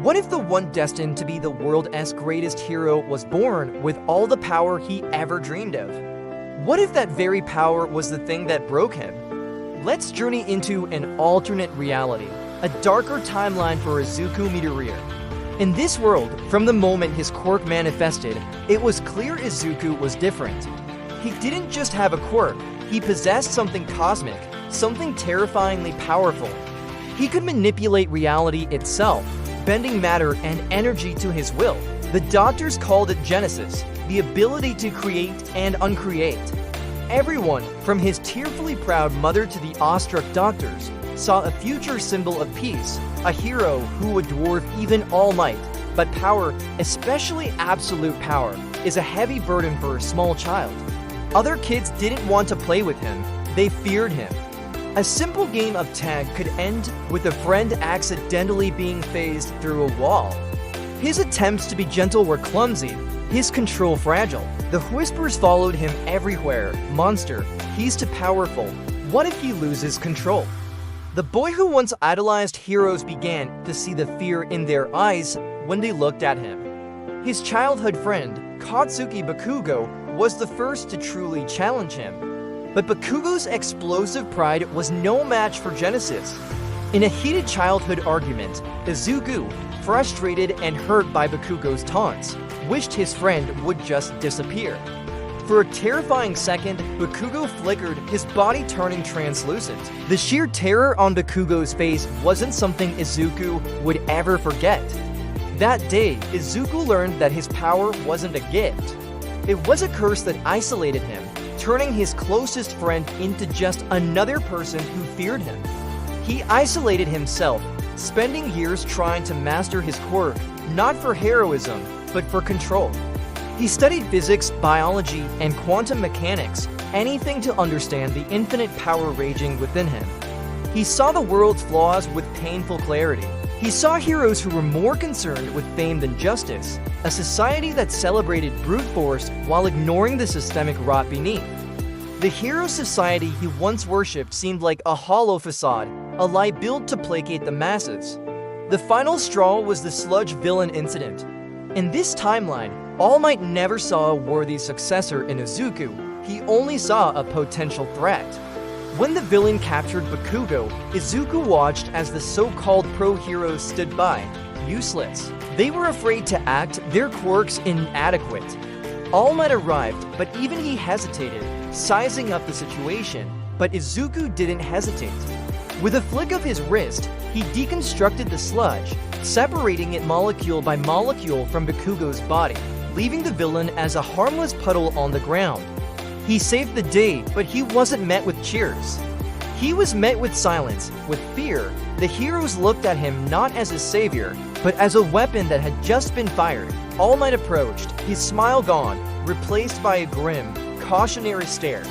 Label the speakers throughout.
Speaker 1: What if the one destined to be the world's greatest hero was born with all the power he ever dreamed of? What if that very power was the thing that broke him? Let's journey into an alternate reality, a darker timeline for Izuku Midoriya. In this world, from the moment his quirk manifested, it was clear Izuku was different. He didn't just have a quirk, he possessed something cosmic, something terrifyingly powerful. He could manipulate reality itself, bending matter and energy to his will. The doctors called it Genesis, the ability to create and uncreate. Everyone, from his tearfully proud mother to the awestruck doctors, saw a future symbol of peace, a hero who would dwarf even All Might. But power, especially absolute power, is a heavy burden for a small child. Other kids didn't want to play with him, they feared him. A simple game of tag could end with a friend accidentally being phased through a wall. His attempts to be gentle were clumsy, his control fragile. The whispers followed him everywhere. Monster, he's too powerful. What if he loses control? The boy who once idolized heroes began to see the fear in their eyes when they looked at him. His childhood friend, Katsuki Bakugo, was the first to truly challenge him. But Bakugo's explosive pride was no match for Genesis. In a heated childhood argument, Izuku, frustrated and hurt by Bakugo's taunts, wished his friend would just disappear. For a terrifying second, Bakugo flickered, his body turning translucent. The sheer terror on Bakugo's face wasn't something Izuku would ever forget. That day, Izuku learned that his power wasn't a gift. It was a curse that isolated him, turning his closest friend into just another person who feared him. He isolated himself, spending years trying to master his quirk, not for heroism, but for control. He studied physics, biology, and quantum mechanics, anything to understand the infinite power raging within him. He saw the world's flaws with painful clarity. He saw heroes who were more concerned with fame than justice, a society that celebrated brute force while ignoring the systemic rot beneath. The hero society he once worshipped seemed like a hollow facade, a lie built to placate the masses. The final straw was the sludge villain incident. In this timeline, All Might never saw a worthy successor in Izuku, he only saw a potential threat. When the villain captured Bakugo, Izuku watched as the so-called pro-heroes stood by, useless. They were afraid to act, their quirks inadequate. All Might arrived, but even he hesitated, sizing up the situation, but Izuku didn't hesitate. With a flick of his wrist, he deconstructed the sludge, separating it molecule by molecule from Bakugo's body, leaving the villain as a harmless puddle on the ground. He saved the day, but he wasn't met with cheers. He was met with silence, with fear. The heroes looked at him not as a savior, but as a weapon that had just been fired. All Might approached, his smile gone, replaced by a grim, cautionary stare.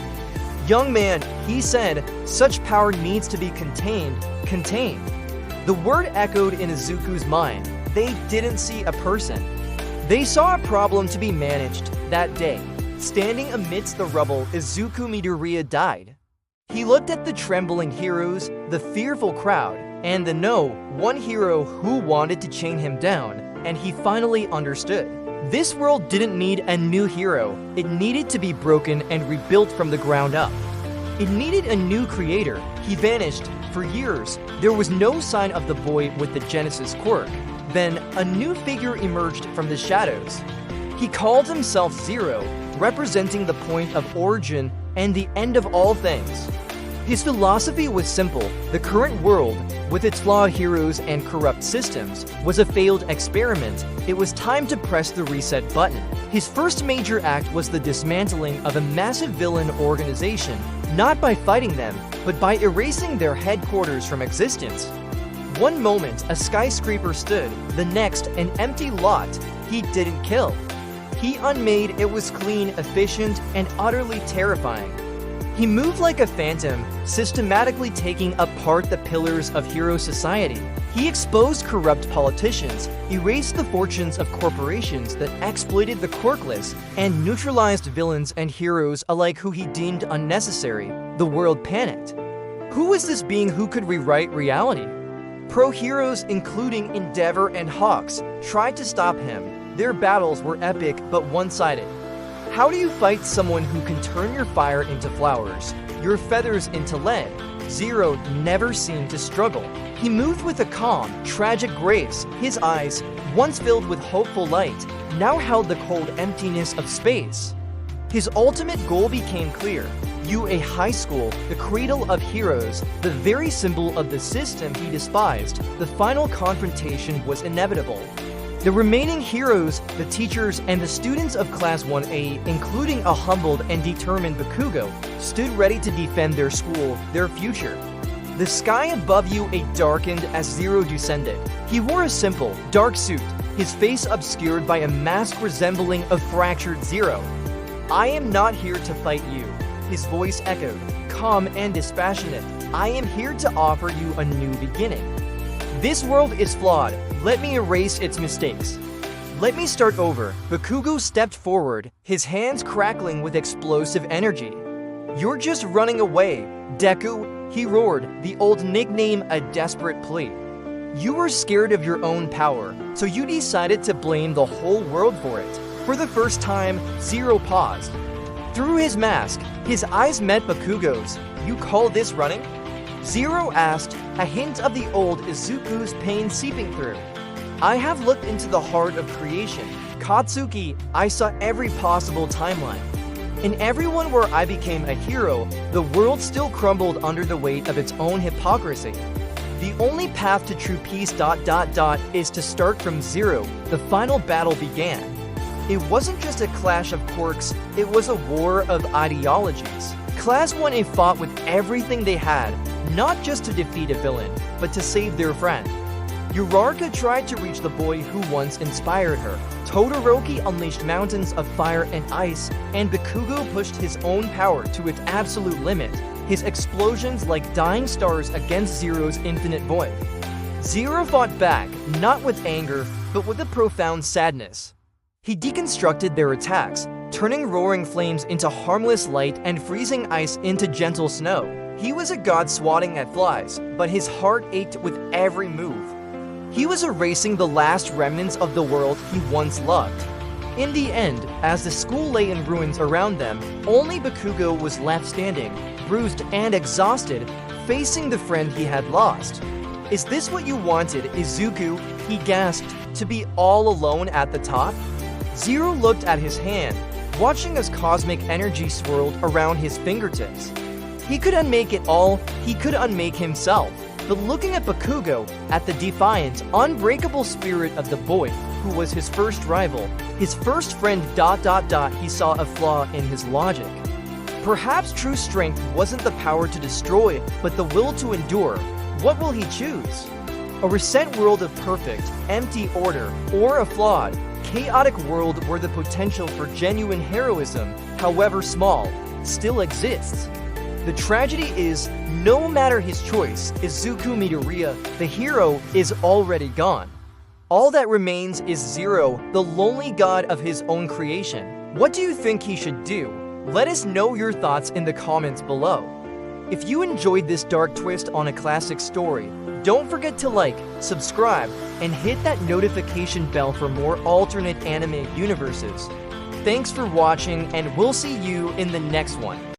Speaker 1: "Young man," he said, "such power needs to be contained, contained." The word echoed in Izuku's mind. They didn't see a person. They saw a problem to be managed that day. Standing amidst the rubble, Izuku Midoriya died. He looked at the trembling heroes, the fearful crowd, and the one hero who wanted to chain him down, and he finally understood. This world didn't need a new hero, it needed to be broken and rebuilt from the ground up. It needed a new creator. He vanished. For years, there was no sign of the boy with the Genesis quirk. Then, a new figure emerged from the shadows. He called himself Zero, representing the point of origin and the end of all things. His philosophy was simple: the current world, with its flawed heroes and corrupt systems, was a failed experiment. It was time to press the reset button. His first major act was the dismantling of a massive villain organization, not by fighting them, but by erasing their headquarters from existence. One moment, a skyscraper stood, the next, an empty lot. He didn't kill. He unmade. It was clean, efficient, and utterly terrifying. He moved like a phantom, systematically taking apart the pillars of hero society. He exposed corrupt politicians, erased the fortunes of corporations that exploited the quirkless, and neutralized villains and heroes alike who he deemed unnecessary. The world panicked. Who was this being who could rewrite reality? Pro-heroes including Endeavor and Hawks tried to stop him. Their battles were epic but one-sided. How do you fight someone who can turn your fire into flowers, your feathers into lead? Zero never seemed to struggle. He moved with a calm, tragic grace. His eyes, once filled with hopeful light, now held the cold emptiness of space. His ultimate goal became clear. A high school, the cradle of heroes, the very symbol of the system he despised. The final confrontation was inevitable. The remaining heroes, the teachers, and the students of Class 1A, including a humbled and determined Bakugo, stood ready to defend their school, their future. The sky above you darkened as Zero descended. He wore a simple, dark suit, his face obscured by a mask resembling a fractured Zero. "I am not here to fight you," his voice echoed, calm and dispassionate. "I am here to offer you a new beginning. This world is flawed. Let me erase its mistakes. Let me start over." Bakugo stepped forward, his hands crackling with explosive energy. "You're just running away, Deku," he roared, the old nickname a desperate plea. "You were scared of your own power, so you decided to blame the whole world for it." For the first time, Zero paused. Through his mask, his eyes met Bakugo's. "You call this running?" Zero asked, a hint of the old Izuku's pain seeping through. "I have looked into the heart of creation. Katsuki, I saw every possible timeline. In everyone where I became a hero, the world still crumbled under the weight of its own hypocrisy. The only path to true peace ... is to start from zero." The final battle began. It wasn't just a clash of quirks, it was a war of ideologies. Class 1A fought with everything they had, not just to defeat a villain, but to save their friend. Uraraka tried to reach the boy who once inspired her. Todoroki unleashed mountains of fire and ice, and Bakugo pushed his own power to its absolute limit, his explosions like dying stars against Zero's infinite void. Zero fought back, not with anger, but with a profound sadness. He deconstructed their attacks, turning roaring flames into harmless light and freezing ice into gentle snow. He was a god swatting at flies, but his heart ached with every move. He was erasing the last remnants of the world he once loved. In the end, as the school lay in ruins around them, only Bakugo was left standing, bruised and exhausted, facing the friend he had lost. "Is this what you wanted, Izuku?" he gasped, "to be all alone at the top?" Zero looked at his hand, watching as cosmic energy swirled around his fingertips. He could unmake it all, he could unmake himself. But looking at Bakugo, at the defiant, unbreakable spirit of the boy who was his first rival, his first friend ... he saw a flaw in his logic. Perhaps true strength wasn't the power to destroy, but the will to endure. What will he choose? A reset world of perfect, empty order, or a flawed, chaotic world where the potential for genuine heroism, however small, still exists. The tragedy is, no matter his choice, Izuku Midoriya, the hero, is already gone. All that remains is Zero, the lonely god of his own creation. What do you think he should do? Let us know your thoughts in the comments below. If you enjoyed this dark twist on a classic story, don't forget to like, subscribe, and hit that notification bell for more alternate anime universes. Thanks for watching, and we'll see you in the next one.